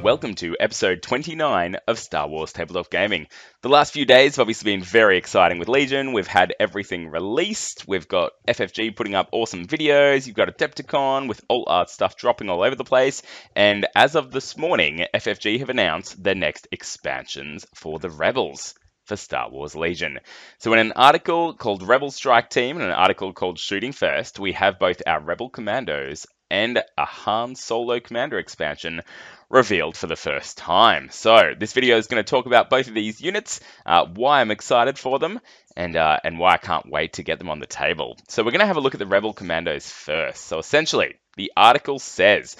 welcome to episode 29 of Star Wars Tabletop Gaming. The last few days have obviously been very exciting with Legion. We've had everything released. We've got FFG putting up awesome videos. You've got Adepticon with alt art stuff dropping all over the place. And as of this morning, FFG have announced their next expansions for the Rebels for Star Wars Legion. So in an article called Rebel Strike Team and an article called Shooting First, we have both our Rebel Commandos and a Han Solo Commander expansion revealed for the first time. So this video is going to talk about both of these units, why I'm excited for them, and why I can't wait to get them on the table. So we're going to have a look at the Rebel Commandos first. So essentially, the article says,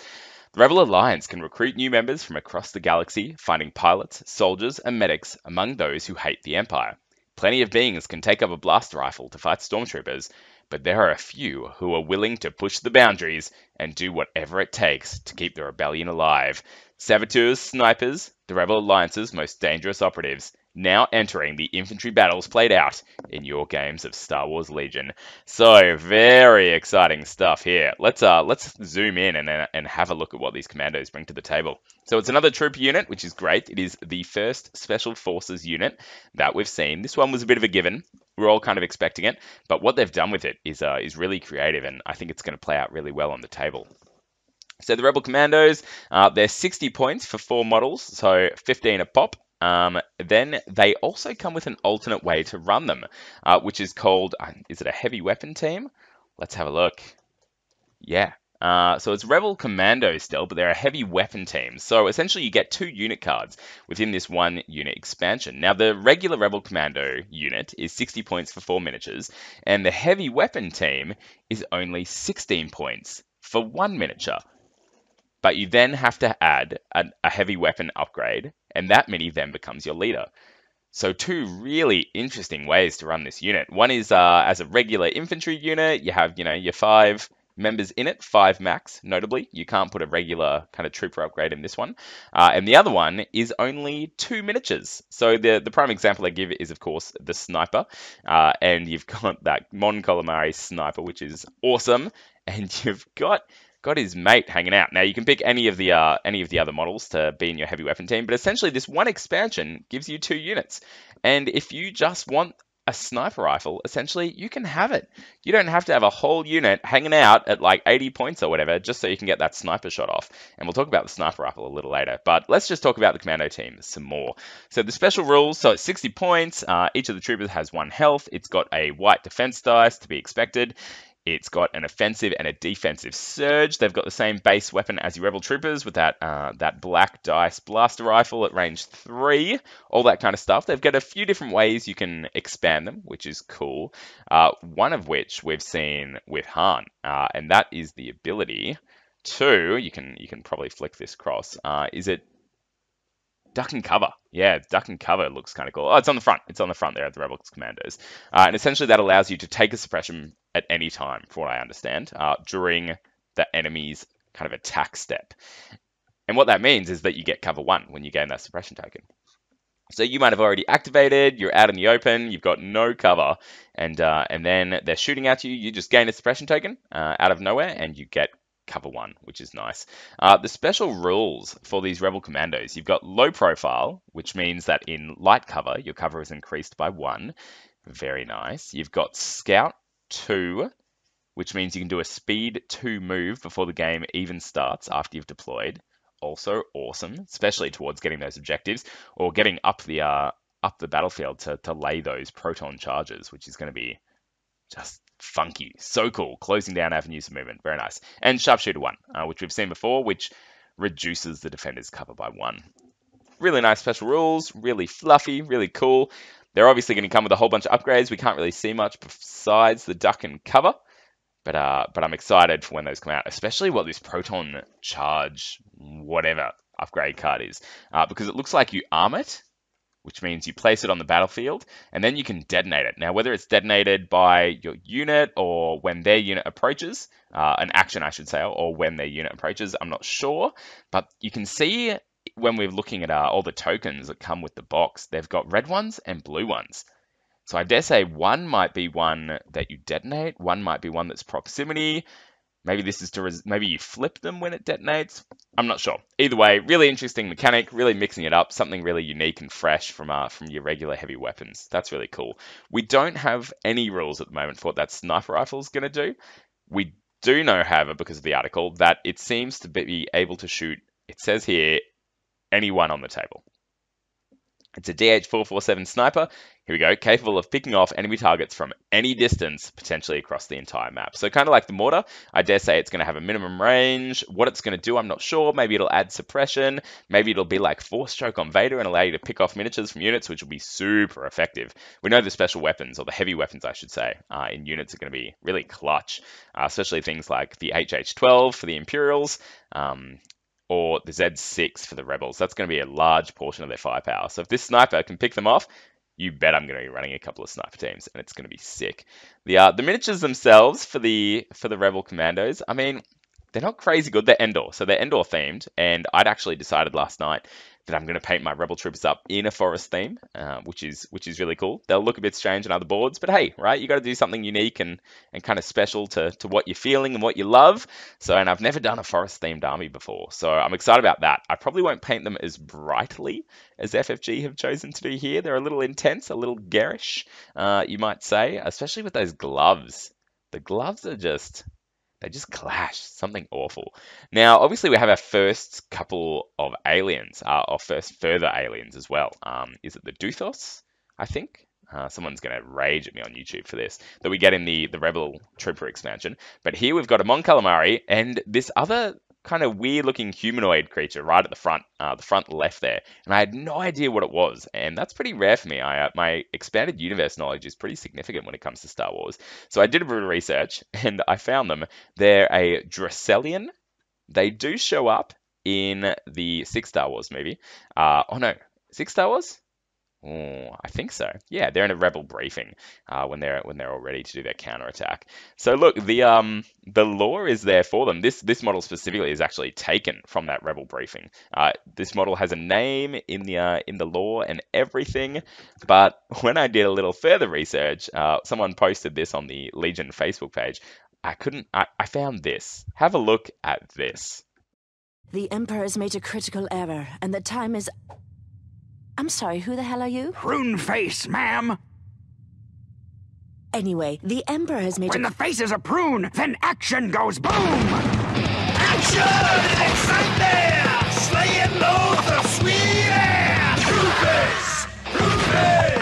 the Rebel Alliance can recruit new members from across the galaxy, finding pilots, soldiers, and medics among those who hate the Empire. Plenty of beings can take up a blaster rifle to fight stormtroopers, but there are a few who are willing to push the boundaries and do whatever it takes to keep the rebellion alive. Saboteurs, snipers, the Rebel Alliance's most dangerous operatives, now entering the infantry battles played out in your games of Star Wars Legion. So, very exciting stuff here. Let's zoom in and have a look at what these commandos bring to the table. So it's another trooper unit, which is great. It is the first Special Forces unit that we've seen. This one was a bit of a given. We're all kind of expecting it, but what they've done with it is really creative, and I think it's going to play out really well on the table. So the Rebel Commandos, they're 60 points for 4 models, so 15 a pop. Then they also come with an alternate way to run them, which is called, is it a heavy weapon team? Let's have a look. Yeah. So it's Rebel Commandos still, but they're a heavy weapon team. So essentially you get 2 unit cards within this 1 unit expansion. Now the regular Rebel Commando unit is 60 points for 4 miniatures, and the heavy weapon team is only 16 points for 1 miniature. But you then have to add a heavy weapon upgrade, and that mini then becomes your leader. So 2 really interesting ways to run this unit. One is as a regular infantry unit, you have, your 5 members in it, 5 max, notably. You can't put a regular kind of trooper upgrade in this one. And the other one is only 2 miniatures. So the prime example I give is, of course, the sniper. And you've got that Mon Calamari sniper, which is awesome. And you've got his mate hanging out. Now you can pick any of the other models to be in your heavy weapon team, but essentially this one expansion gives you 2 units. And if you just want a sniper rifle, essentially you can have it. You don't have to have a whole unit hanging out at like 80 points or whatever just so you can get that sniper shot off. And we'll talk about the sniper rifle a little later, but let's just talk about the commando team some more. So the special rules, so it's 60 points. Each of the troopers has 1 health. It's got a white defense dice to be expected. It's got an offensive and a defensive surge. They've got the same base weapon as your Rebel Troopers with that black dice blaster rifle at range 3, all that kind of stuff. They've got a few different ways you can expand them, which is cool. One of which we've seen with Han, and that is the ability to, you can probably flick this across, is it duck and cover? Yeah, duck and cover looks kind of cool. Oh, it's on the front. It's on the front there of the Rebel Commandos. And essentially that allows you to take a suppression at any time, from what I understand, during the enemy's kind of attack step. And what that means is that you get cover 1 when you gain that suppression token. So you might have already activated, you're out in the open, you've got no cover, and then they're shooting at you, you just gain a suppression token out of nowhere, and you get cover 1, which is nice. The special rules for these Rebel Commandos, you've got low profile, which means that in light cover, your cover is increased by 1. Very nice. You've got Scout 2, which means you can do a speed 2 move before the game even starts after you've deployed. Also awesome, especially towards getting those objectives or getting up the battlefield to lay those proton charges, which is going to be just funky. So cool. Closing down avenues of movement. Very nice. And Sharpshooter 1, which we've seen before, which reduces the defender's cover by 1. Really nice special rules. Really fluffy. Really cool. They're obviously going to come with a whole bunch of upgrades. We can't really see much besides the duck and cover. But I'm excited for when those come out, especially what this proton charge whatever upgrade card is. Because it looks like you arm it, which means you place it on the battlefield, and then you can detonate it. Now, whether it's detonated by your unit or when their unit approaches, an action, I should say, or when their unit approaches, I'm not sure. But you can see when we're looking at all the tokens that come with the box, they've got red ones and blue ones. So I dare say one might be one that you detonate, one might be one that's proximity, Maybe this is to maybe you flip them when it detonates. I'm not sure. Either way, really interesting mechanic, really mixing it up, something really unique and fresh from your regular heavy weapons. That's really cool. We don't have any rules at the moment for what that sniper rifle is going to do. We do know, however, because of the article, that it seems to be able to shoot, it says here, anyone on the table. It's a DH-447 sniper, here we go, capable of picking off enemy targets from any distance, potentially across the entire map. So kind of like the mortar, I dare say it's going to have a minimum range. What it's going to do, I'm not sure. Maybe it'll add suppression. Maybe it'll be like Force Choke on Vader and allow you to pick off miniatures from units, which will be super effective. We know the special weapons, or the heavy weapons, I should say, in units are going to be really clutch, especially things like the HH-12 for the Imperials, or the Z6 for the Rebels. That's going to be a large portion of their firepower. So if this sniper can pick them off, you bet I'm going to be running a couple of sniper teams, and it's going to be sick. The miniatures themselves for the Rebel Commandos, I mean, they're not crazy good. They're Endor, so they're Endor themed, and I'd actually decided last night that I'm going to paint my Rebel troopers up in a forest theme, which is really cool. They'll look a bit strange on other boards, but hey, right, you got to do something unique and kind of special to what you're feeling and what you love. So, and I've never done a forest themed army before, so I'm excited about that. I probably won't paint them as brightly as FFG have chosen to do here. They're a little intense, a little garish, you might say, especially with those gloves. The gloves are just... they just clash, something awful. Now, obviously, we have our first couple of aliens, our first further aliens as well. Is it the Duthos, I think? Someone's going to rage at me on YouTube for this, that we get in the Rebel Trooper expansion. But here we've got a Mon Calamari and this other kind of weird-looking humanoid creature right at the front left there. And I had no idea what it was, and that's pretty rare for me. My expanded universe knowledge is pretty significant when it comes to Star Wars. So I did a bit of research, and I found them. They're a Dracelian. They do show up in the 6th Star Wars movie. Oh no, 6th Star Wars? Oh, I think so. Yeah, they're in a Rebel briefing when they're all ready to do their counterattack. So look, the lore is there for them. This model specifically is actually taken from that Rebel briefing. This model has a name in the lore and everything. But when I did a little further research, someone posted this on the Legion Facebook page. I found this. Have a look at this. The Emperor has made a critical error, and the time is... I'm sorry, who the hell are you? Prune Face, ma'am! Anyway, the Emperor has made When the face is a prune, then action goes boom! Action! Alexander! Slaying loads of sweet air! Prune Face! Prune Face!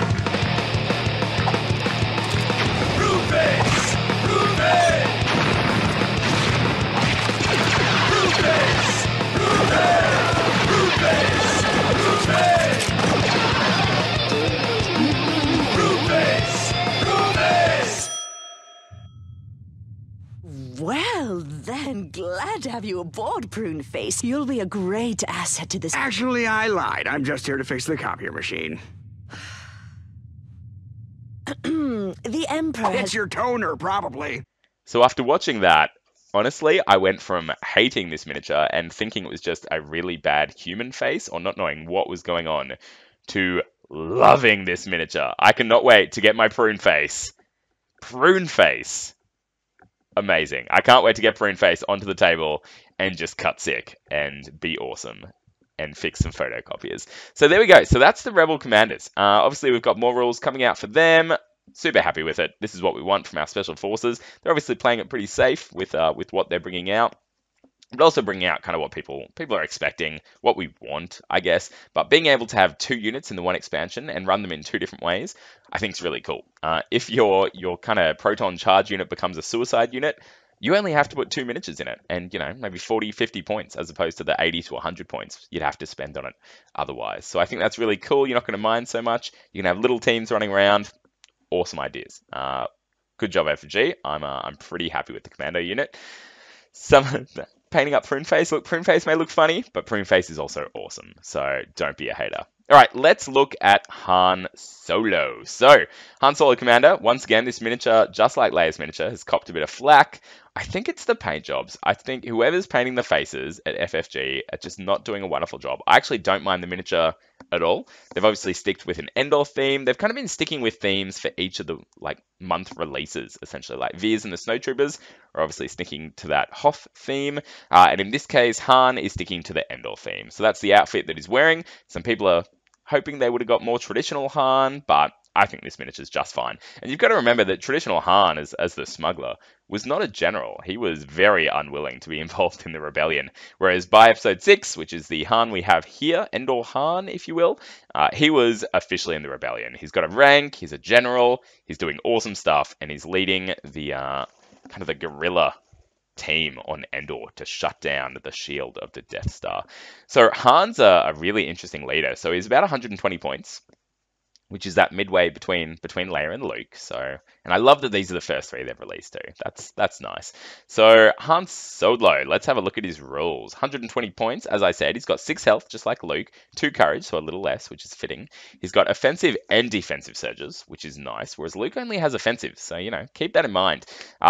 Prune Face! Prune Face! Prune Face! Prune Face! Prune Face! Prune Face! Well, then, glad to have you aboard, Prune Face. You'll be a great asset to this... Actually, I lied. I'm just here to fix the copier machine. The Emperor It's your toner, probably. So after watching that, honestly, I went from hating this miniature and thinking it was just a really bad human face, or not knowing what was going on, to loving this miniature. I cannot wait to get my Prune Face. Prune Face. Amazing. I can't wait to get Prune Face onto the table and just cut sick and be awesome and fix some photocopiers. So there we go. So that's the Rebel Commanders. Obviously, we've got more rules coming out for them. Super happy with it. This is what we want from our special forces. They're obviously playing it pretty safe with what they're bringing out. But also bringing out kind of what people are expecting, what we want, I guess. But being able to have 2 units in the one expansion and run them in 2 different ways, I think is really cool. If your kind of proton charge unit becomes a suicide unit, you only have to put 2 miniatures in it, and maybe 40, 50 points as opposed to the 80 to 100 points you'd have to spend on it otherwise. So I think that's really cool. You're not going to mind so much. You can have little teams running around. Awesome ideas. Good job, FFG. I'm pretty happy with the commando unit. Painting up Prune Face. Look, Prune Face may look funny, but Prune Face is also awesome, so don't be a hater. All right, let's look at Han Solo. So, Han Solo Commander, once again, this miniature, just like Leia's miniature, has copped a bit of flack. I think it's the paint jobs. I think whoever's painting the faces at FFG are just not doing a wonderful job. I actually don't mind the miniature at all. They've obviously sticked with an Endor theme. They've kind of been sticking with themes for each of the month releases, essentially. Like Veers and the Snowtroopers are obviously sticking to that Hoth theme. And in this case, Han is sticking to the Endor theme. So that's the outfit that he's wearing. Some people are hoping they would have got more traditional Han, but I think this miniature is just fine. And you've got to remember that traditional Han, as the smuggler, was not a general. He was very unwilling to be involved in the rebellion. Whereas by episode 6, which is the Han we have here, Endor Han, if you will, he was officially in the rebellion. He's got a rank, he's a general, he's doing awesome stuff, and he's leading the kind of the guerrilla team on Endor to shut down the shield of the Death Star. So Han's a really interesting leader. So he's about 120 points, which is that midway between Leia and Luke. So, and I love that these are the first 3 they've released too. That's nice. So Han Solo, let's have a look at his rules. 120 points, as I said. He's got 6 health, just like Luke. 2 courage, so a little less, which is fitting. He's got offensive and defensive surges, which is nice, whereas Luke only has offensive. So, keep that in mind.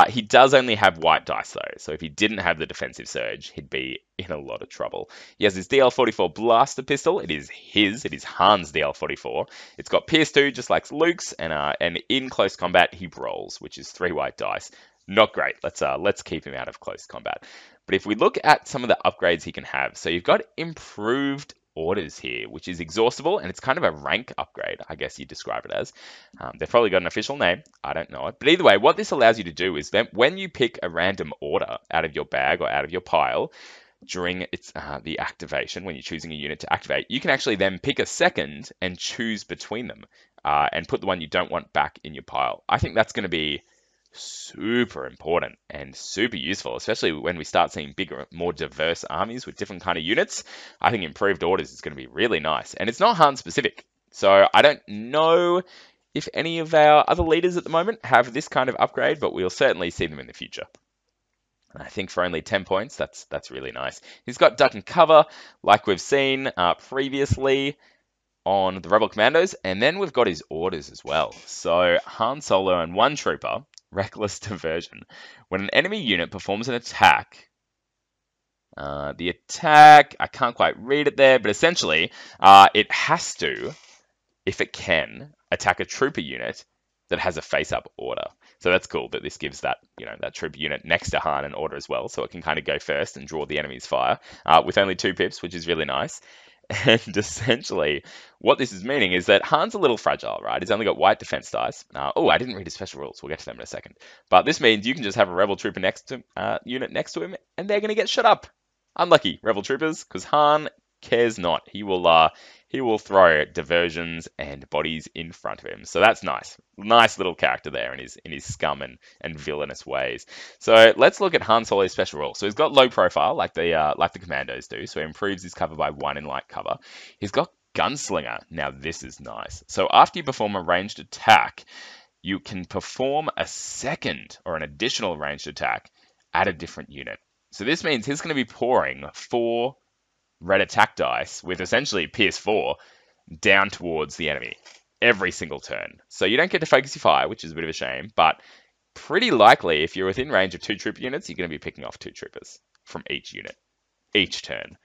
He does only have white dice though. So if he didn't have the defensive surge, he'd be in a lot of trouble. He has his DL-44 blaster pistol. It is Han's DL-44. It's got Pierce 2, just like Luke's, and in close combat he rolls, which is 3 white dice. Not great. Let's keep him out of close combat. But if we look at some of the upgrades he can have, so you've got improved orders here, which is exhaustible, and it's kind of a rank upgrade, I guess you'd describe it as. They've probably got an official name. I don't know it. But either way, what this allows you to do is that when you pick a random order out of your bag or out of your pile, during the activation, when you're choosing a unit to activate, you can actually then pick a second and choose between them and put the one you don't want back in your pile. I think that's going to be super important and super useful, especially when we start seeing bigger, more diverse armies with different kind of units. I think improved orders is going to be really nice. And it's not Han specific. So I don't know if any of our other leaders at the moment have this kind of upgrade, but we'll certainly see them in the future. I think for only 10 points, that's really nice. He's got duck and cover, like we've seen previously on the Rebel Commandos, and then we've got his orders as well. So Han Solo and 1 trooper, reckless diversion. When an enemy unit performs an attack, the attack, I can't quite read it there, but essentially it has to, if it can, attack a trooper unit that has a face-up order. So that's cool that this gives that, that trooper unit next to Han an order as well, so it can kind of go first and draw the enemy's fire with only 2 pips, which is really nice. And essentially, what this is meaning is that Han's a little fragile, right? He's only got white defense dice. I didn't read his special rules. We'll get to them in a second. But this means you can just have a Rebel Trooper unit next to him, and they're going to get shut up. Unlucky, Rebel Troopers, because Han cares not. He will throw diversions and bodies in front of him. So that's nice. Nice little character there in his scum and villainous ways. So let's look at Han Solo's special rule. So he's got low profile, like the Commandos do. So he improves his cover by 1 in light cover. He's got Gunslinger. Now this is nice. So after you perform a ranged attack, you can perform a second or an additional ranged attack at a different unit. So this means he's going to be pouring 4 red attack dice with essentially Pierce 4 down towards the enemy every single turn. So you don't get to focus your fire, which is a bit of a shame, but pretty likely if you're within range of 2 trooper units, you're going to be picking off 2 troopers from each unit, each turn.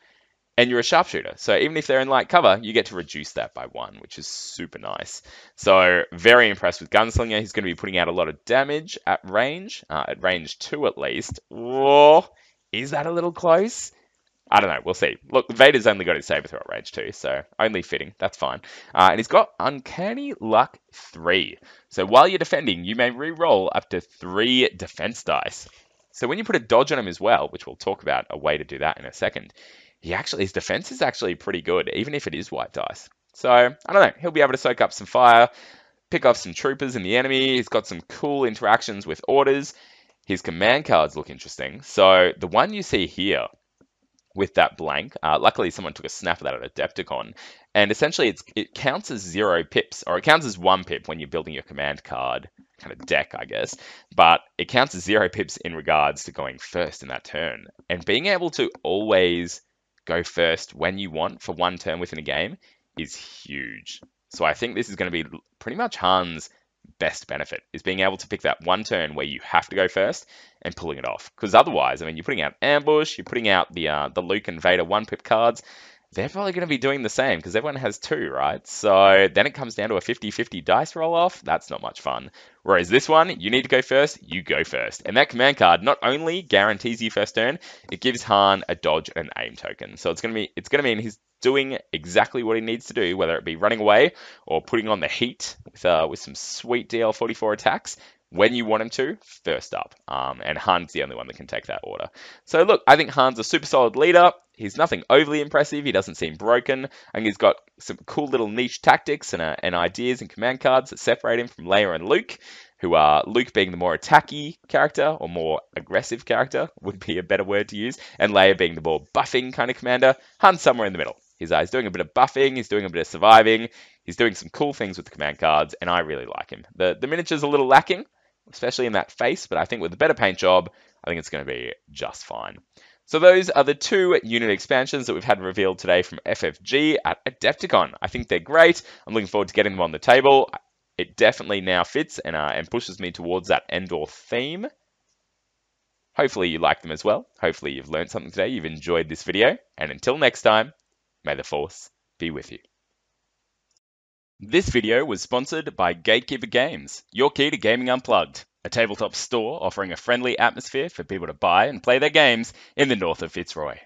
And you're a sharpshooter, so even if they're in light cover, you get to reduce that by 1, which is super nice. So very impressed with Gunslinger. He's going to be putting out a lot of damage at range 2 at least. Whoa, is that a little close? I don't know. We'll see. Look, Vader's only got his saber throw at range 2, so only fitting. That's fine. And he's got Uncanny Luck 3. So while you're defending, you may re-roll up to 3 defense dice. So when you put a dodge on him as well, which we'll talk about a way to do that in a second, his defense is actually pretty good, even if it is white dice. So, I don't know. He'll be able to soak up some fire, pick off some troopers in the enemy. He's got some cool interactions with orders. His command cards look interesting. So the one you see here, with that blank. Luckily, someone took a snap of that at Adepticon. And essentially, it counts as 0 pips, or it counts as 1 pip when you're building your command card kind of deck, I guess. But it counts as 0 pips in regards to going first in that turn. And being able to always go first when you want for 1 turn within a game is huge. So I think this is going to be pretty much Han's best benefit, is being able to pick that one turn where you have to go first and pulling it off. Because otherwise, I mean, you're putting out ambush, you're putting out the Luke and Vader 1-pip cards. They're probably going to be doing the same because everyone has 2, right? So then it comes down to a 50-50 dice roll off. That's not much fun. Whereas this one, you need to go first, you go first. And that command card not only guarantees you first turn, it gives Han a dodge and aim token. So it's going to mean he's doing exactly what he needs to do, whether it be running away or putting on the heat with some sweet DL44 attacks when you want him to, first up. And Han's the only one that can take that order. So look, I think Han's a super solid leader. He's nothing overly impressive. He doesn't seem broken. I think he's got some cool little niche tactics and ideas and command cards that separate him from Leia and Luke, who are Luke being the more attacky character or more aggressive character would be a better word to use, and Leia being the more buffing kind of commander. Han's somewhere in the middle. He's doing a bit of buffing, he's doing a bit of surviving, he's doing some cool things with the command cards, and I really like him. The miniature's a little lacking, especially in that face, but I think with a better paint job, I think it's going to be just fine. So those are the 2 unit expansions that we've had revealed today from FFG at Adepticon. I think they're great. I'm looking forward to getting them on the table. It definitely now fits and pushes me towards that Endor theme. Hopefully you like them as well. Hopefully you've learned something today, you've enjoyed this video, and until next time, may the Force be with you. This video was sponsored by Gatekeeper Games, your key to gaming unplugged, a tabletop store offering a friendly atmosphere for people to buy and play their games in the north of Fitzroy.